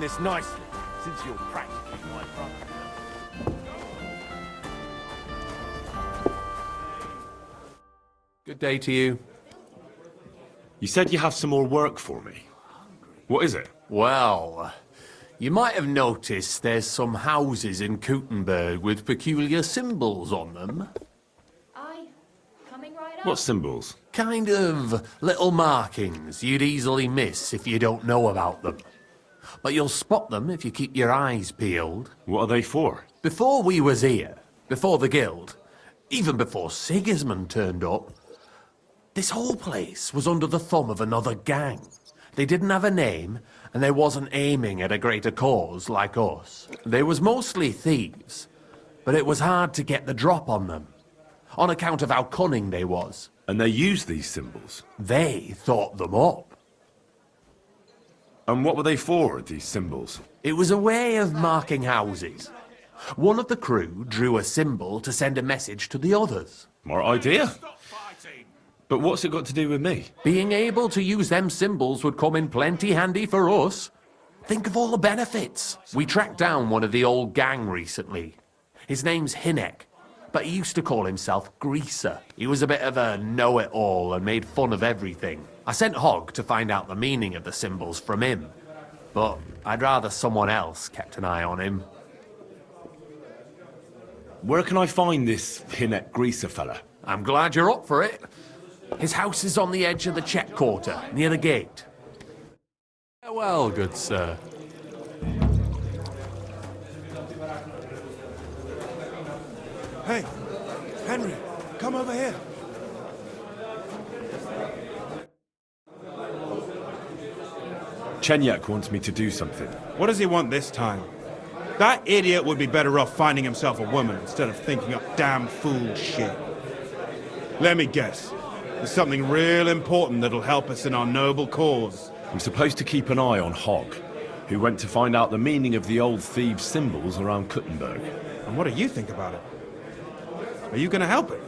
this nicely, since you're practically my brother. Good day to you. You said you have some more work for me. What is it? Well, you might have noticed there's some houses in Kuttenberg with peculiar symbols on them. Aye, coming right up. What symbols? Kind of little markings you'd easily miss if you don't know about them. But you'll spot them if you keep your eyes peeled. What are they for? Before we was here, before the guild, even before Sigismund turned up, this whole place was under the thumb of another gang. They didn't have a name, and they wasn't aiming at a greater cause like us. They was mostly thieves, but it was hard to get the drop on them, on account of how cunning they was. And they use these symbols? They thought them up. And what were they for, these symbols? It was a way of marking houses. One of the crew drew a symbol to send a message to the others. More idea. But what's it got to do with me? Being able to use them symbols would come in plenty handy for us. Think of all the benefits. We tracked down one of the old gang recently. His name's Hinek, but he used to call himself Greaser. He was a bit of a know-it-all and made fun of everything. I sent Hogg to find out the meaning of the symbols from him, but I'd rather someone else kept an eye on him. Where can I find this Hinek Greaser fella? I'm glad you're up for it. His house is on the edge of the check quarter, near the gate. Well, good sir. Hey, Henry, come over here. Chenyek wants me to do something. What does he want this time? That idiot would be better off finding himself a woman instead of thinking up damn fool shit. Let me guess. There's something real important that'll help us in our noble cause. I'm supposed to keep an eye on Hogg, who went to find out the meaning of the old thieves' symbols around Kuttenberg. And what do you think about it? Are you gonna help it?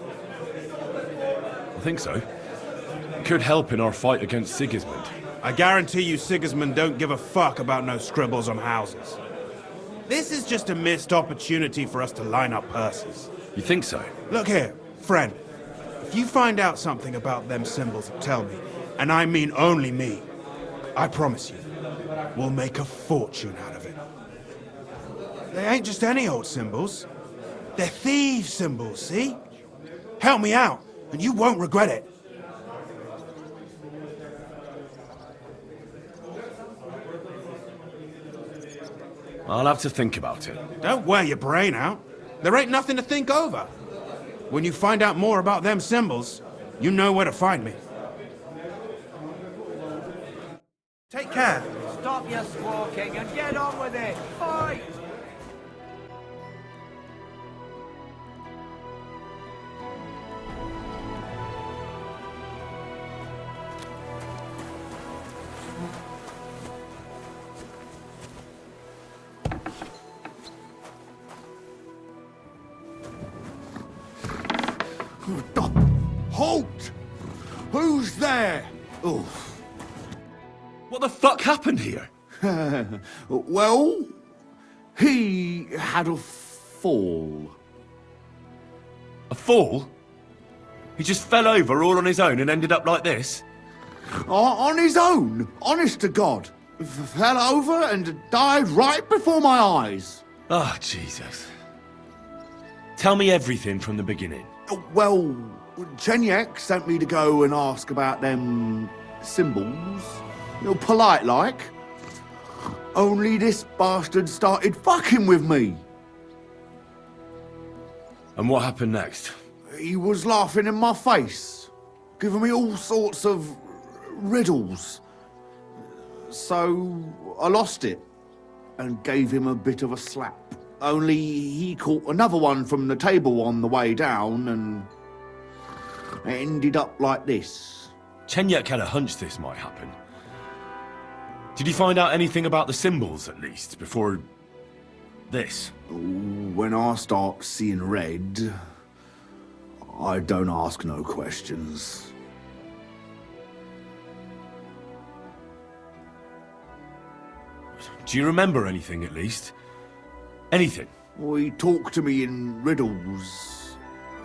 I think so. It could help in our fight against Sigismund. I guarantee you Sigismund don't give a fuck about no scribbles on houses. This is just a missed opportunity for us to line up purses. You think so? Look here, friend. If you find out something about them symbols, tell me. And I mean only me. I promise you, we'll make a fortune out of it. They ain't just any old symbols. They're thieves' symbols, see? Help me out, and you won't regret it. I'll have to think about it. Don't wear your brain out. There ain't nothing to think over. When you find out more about them symbols, you know where to find me. Take care. Stop your squawking and get on with it! Fight! Halt! Who's there? Oh. What the fuck happened here? Well, he had a fall. A fall? He just fell over all on his own and ended up like this? On his own, honest to God. Fell over and died right before my eyes. Oh, Jesus. Tell me everything from the beginning. Well, Chenyek sent me to go and ask about them symbols. Polite like. Only this bastard started fucking with me. And what happened next? He was laughing in my face, giving me all sorts of riddles. So I lost it and gave him a bit of a slap. Only he caught another one from the table on the way down and it ended up like this. Chenyek had a hunch this might happen. Did you find out anything about the symbols, at least, before this? When I start seeing red, I don't ask no questions. Do you remember anything, at least? Anything? Well, he talked to me in riddles.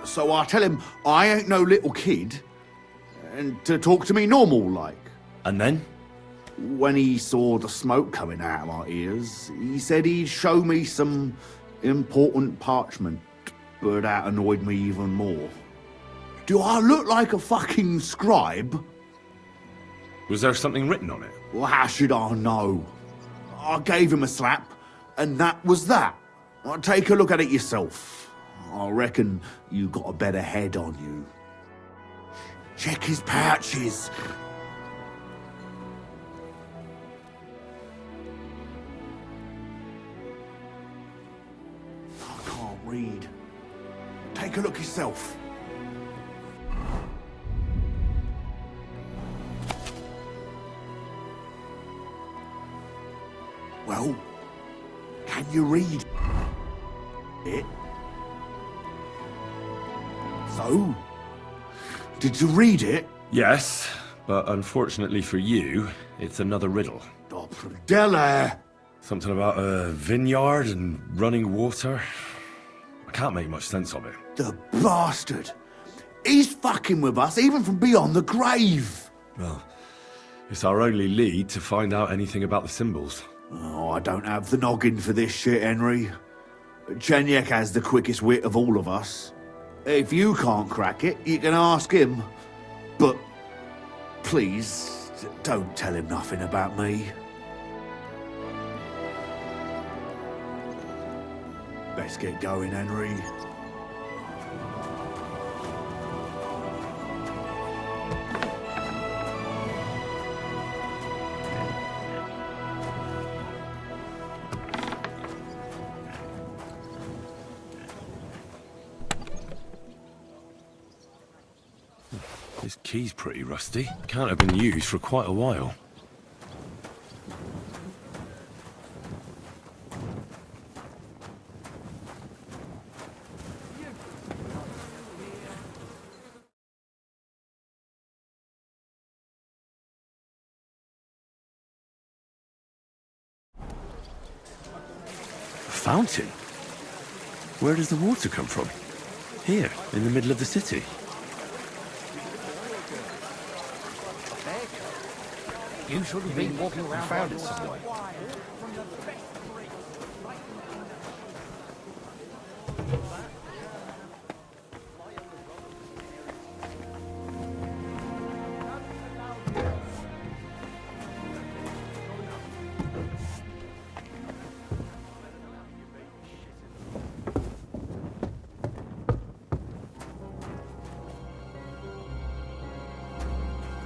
So I tell him I ain't no little kid, and to talk to me normal like. And then? When he saw the smoke coming out of my ears, he said he'd show me some important parchment, but that annoyed me even more. Do I look like a fucking scribe? Was there something written on it? Well, how should I know? I gave him a slap, and that was that. Take a look at it yourself. I reckon you got a better head on you. Check his pouches. I can't read. Take a look yourself. Well, can you read it? So, did you read it? Yes, but unfortunately for you, it's another riddle. Oh, Della! Something about a vineyard and running water. I can't make much sense of it. The bastard! He's fucking with us, even from beyond the grave! Well, it's our only lead to find out anything about the symbols. Oh, I don't have the noggin for this shit, Henry. Chenyek has the quickest wit of all of us. If you can't crack it, you can ask him. But please, don't tell him nothing about me. Let's get going, Henry. This key's pretty rusty. Can't have been used for quite a while. A fountain? Where does the water come from? Here, in the middle of the city. You should have been walking around. Found it somewhere.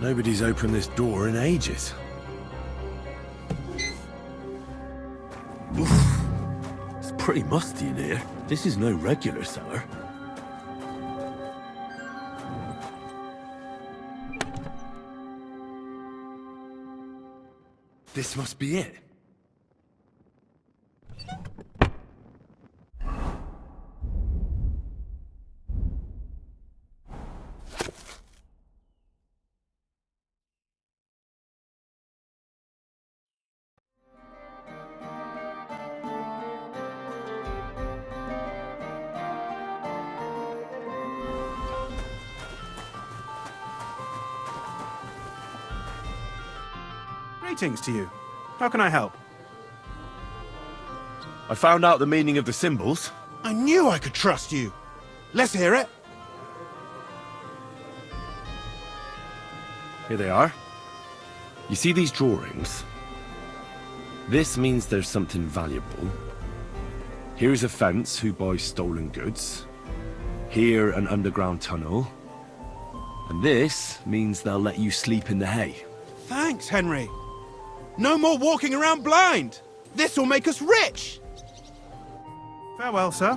Nobody's opened this door in ages. Oof. It's pretty musty in here. This is no regular cellar. This must be it. Greetings to you. How can I help? I found out the meaning of the symbols. I knew I could trust you. Let's hear it. Here they are. You see these drawings? This means there's something valuable. Here's a fence who buys stolen goods. Here, an underground tunnel. And this means they'll let you sleep in the hay. Thanks, Henry. No more walking around blind. This will make us rich. Farewell, sir.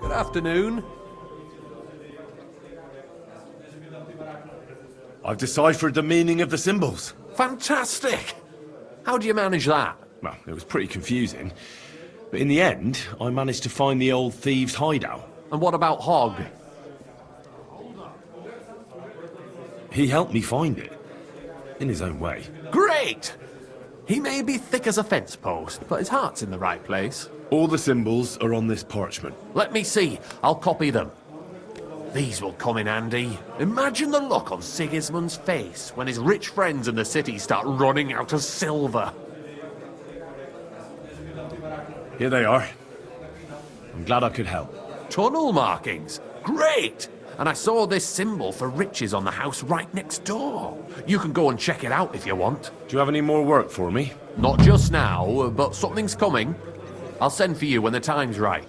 Good afternoon. I've deciphered the meaning of the symbols. Fantastic! How do you manage that? Well, it was pretty confusing. But in the end, I managed to find the old thieves' hideout. And what about Hogg? He helped me find it. In his own way. Great! He may be thick as a fence post, but his heart's in the right place. All the symbols are on this parchment. Let me see. I'll copy them. These will come in handy. Imagine the look on Sigismund's face when his rich friends in the city start running out of silver. Here they are. I'm glad I could help. Tunnel markings. Great! And I saw this symbol for riches on the house right next door. You can go and check it out if you want. Do you have any more work for me? Not just now, but something's coming. I'll send for you when the time's right.